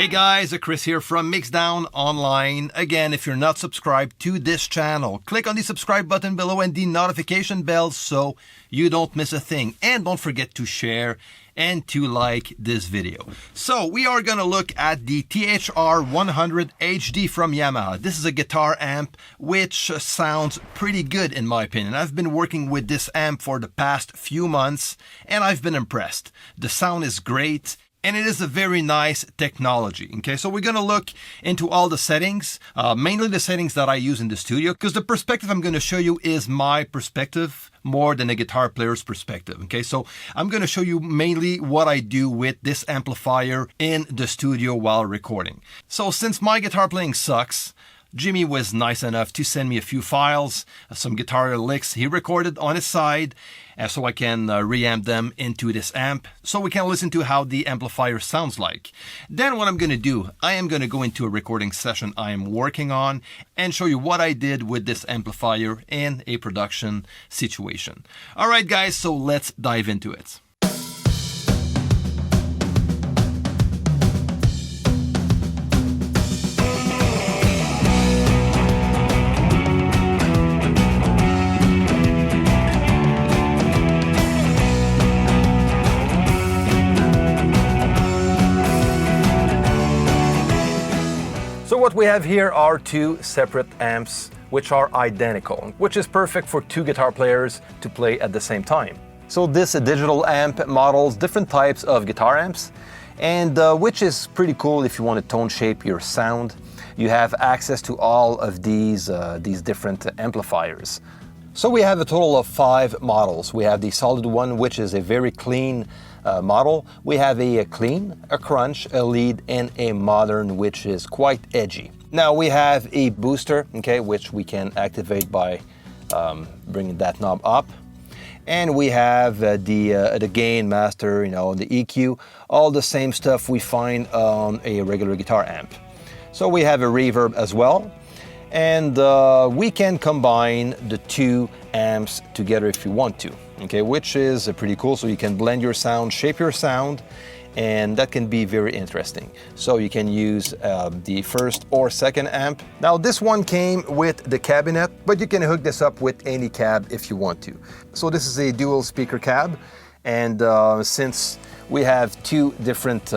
guys, Chris here from Mixdown Online. Again, if you're not subscribed to this channel, click on the subscribe button below and the notification bell so you don't miss a thing. And don't forget to share and to like this video. So we are going to look at the THR100HD from Yamaha. This is a guitar amp which sounds pretty good in my opinion. I've been working with this amp for the past few months and I've been impressed. The sound is great. And it is a very nice technology. Okay, so we're going to look into all the settings, mainly the settings that I use in the studio, because the perspective I'm going to show you is my perspective more than a guitar player's perspective. Okay, so I'm going to show you mainly what I do with this amplifier in the studio while recording. So since my guitar playing sucks, Jimmy was nice enough to send me a few files, some guitar licks he recorded on his side, so I can reamp them into this amp, so we can listen to how the amplifier sounds like. Then what I'm going to do, I am going to go into a recording session I am working on and show you what I did with this amplifier in a production situation. Alright guys, so let's dive into it. So what we have here are two separate amps which are identical, which is perfect for two guitar players to play at the same time. So this digital amp models different types of guitar amps, and which is pretty cool if you want to tone shape your sound. You have access to all of these different amplifiers. So we have a total of 5 models. We have the solid one, which is a very clean model. We have a clean, a crunch, a lead, and a modern, which is quite edgy. Now we have a booster, okay, which we can activate by bringing that knob up. And we have the gain, master, the EQ, all the same stuff we find on a regular guitar amp. So we have a reverb as well. And we can combine the two amps together if you want to, okay, which is pretty cool. So you can blend your sound, shape your sound, and that can be very interesting. So you can use the first or second amp. Now this one came with the cabinet, but you can hook this up with any cab if you want to. So this is a dual speaker cab, and since we have two different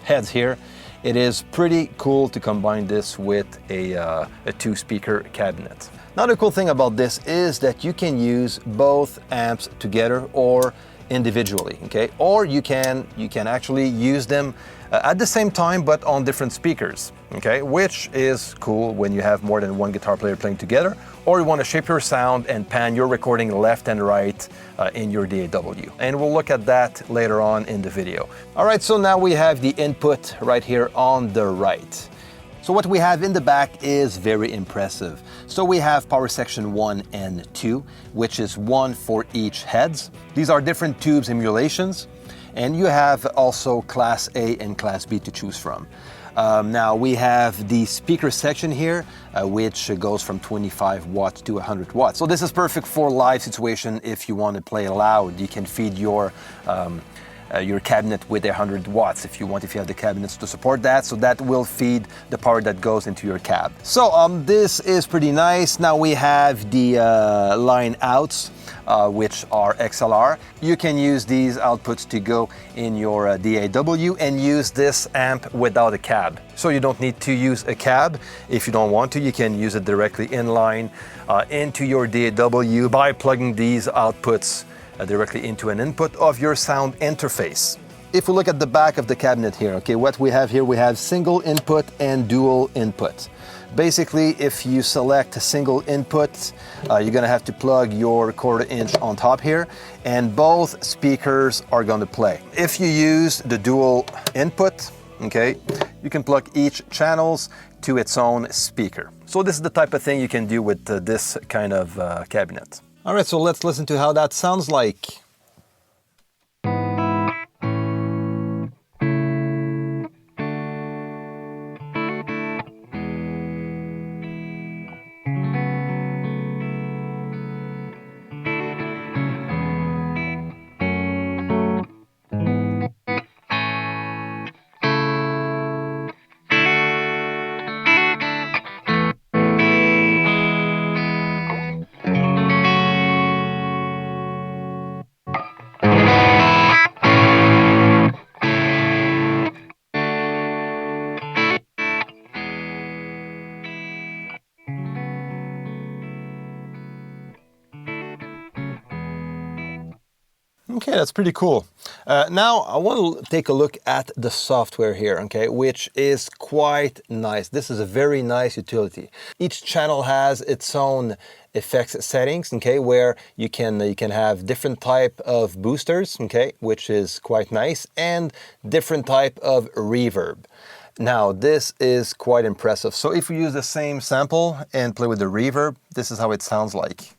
heads here, it is pretty cool to combine this with a two-speaker cabinet. Now the cool thing about this is that you can use both amps together or individually, okay? Or you can actually use them at the same time but on different speakers, okay? Which is cool when you have more than one guitar player playing together, or you want to shape your sound and pan your recording left and right in your DAW. And we'll look at that later on in the video. All right, so now we have the input right here on the right. So what we have in the back is very impressive. So we have power section 1 and 2, which is one for each heads. These are different tubes emulations, and you have also class A and class B to choose from. Now we have the speaker section here, which goes from 25 watts to 100 watts. So this is perfect for live situation. If you want to play loud, you can feed your cabinet with 100 watts if you have the cabinets to support that. So that will feed the power that goes into your cab. So this is pretty nice. Now we have the line outs, which are XLR. You can use these outputs to go in your DAW and use this amp without a cab. So you don't need to use a cab. If you don't want to, you can use it directly in line into your DAW by plugging these outputs directly into an input of your sound interface. If we look at the back of the cabinet here, okay, what we have here, we have single input and dual input. Basically, if you select a single input, you're gonna have to plug your 1/4 inch on top here, and both speakers are gonna play. If you use the dual input, okay, you can plug each channels to its own speaker. So this is the type of thing you can do with this kind of cabinet. All right, so let's listen to how that sounds like. Okay, that's pretty cool. Now I want to take a look at the software here, okay, which is quite nice. This is a very nice utility. Each channel has its own effects settings, okay, where you can have different type of boosters, okay, which is quite nice, and different type of reverb. Now this is quite impressive. So if we use the same sample and play with the reverb, this is how it sounds like.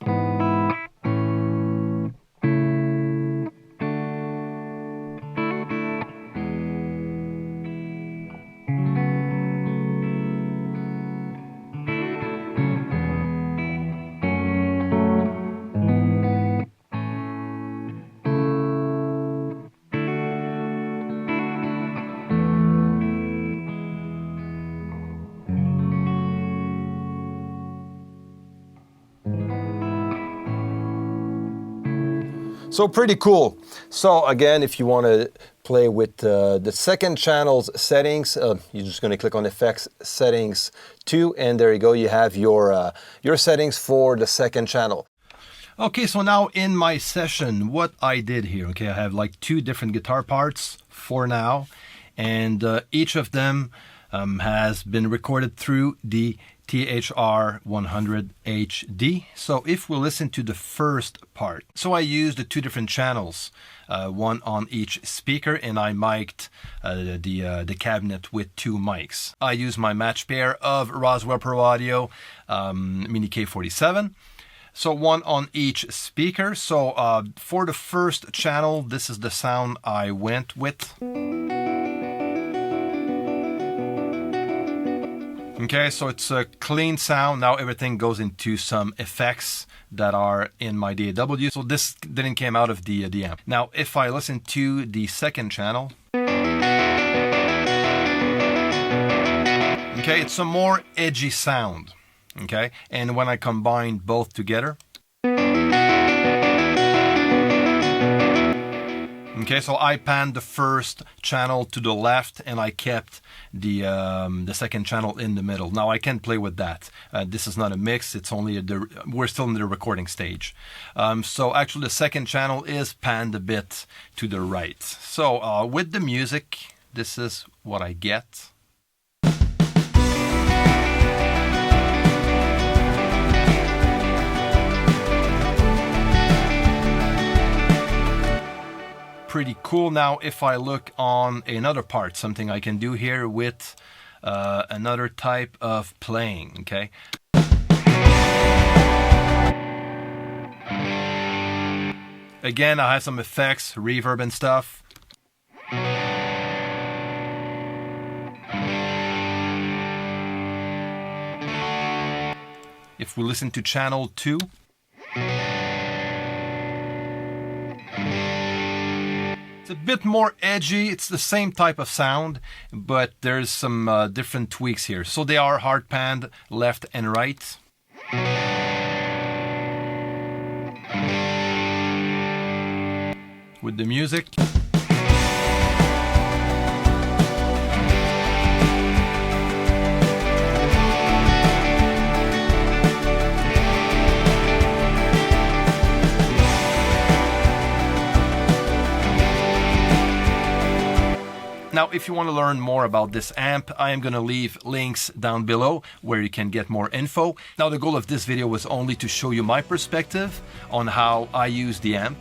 So pretty cool. So again, if you want to play with the second channel's settings, you're just going to click on Effects Settings 2, and there you go. You have your settings for the second channel. Okay, so now in my session, what I did here, okay, I have like 2 different guitar parts for now, and each of them has been recorded through the THR100HD. So if we listen to the first part, so I used the 2 different channels, one on each speaker, and I mic'd the cabinet with 2 mics. I used my match pair of Roswell Pro Audio Mini K47. So one on each speaker. So for the first channel, this is the sound I went with. Okay, so it's a clean sound. Now everything goes into some effects that are in my DAW. So this didn't come out of the amp. Now, if I listen to the second channel, okay, it's a more edgy sound. Okay, and when I combine both together, okay, so I panned the first channel to the left and I kept the second channel in the middle. Now I can play with that. This is not a mix, it's only we're still in the recording stage. So actually the second channel is panned a bit to the right. So with the music, this is what I get. Pretty cool. Now if I look on another part, something I can do here with another type of playing, okay? Again, I have some effects, reverb and stuff. If we listen to channel 2, it's a bit more edgy. It's the same type of sound, but there's some different tweaks here. So they are hard panned left and right. With the music. Now, if you want to learn more about this amp, I am going to leave links down below where you can get more info. Now, the goal of this video was only to show you my perspective on how I use the amp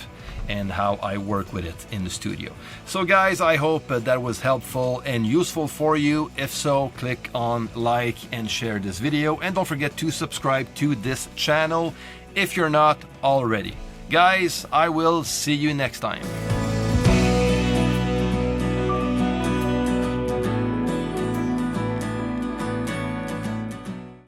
and how I work with it in the studio. So guys, I hope that was helpful and useful for you. If so, click on like and share this video, and don't forget to subscribe to this channel if you're not already. Guys, I will see you next time.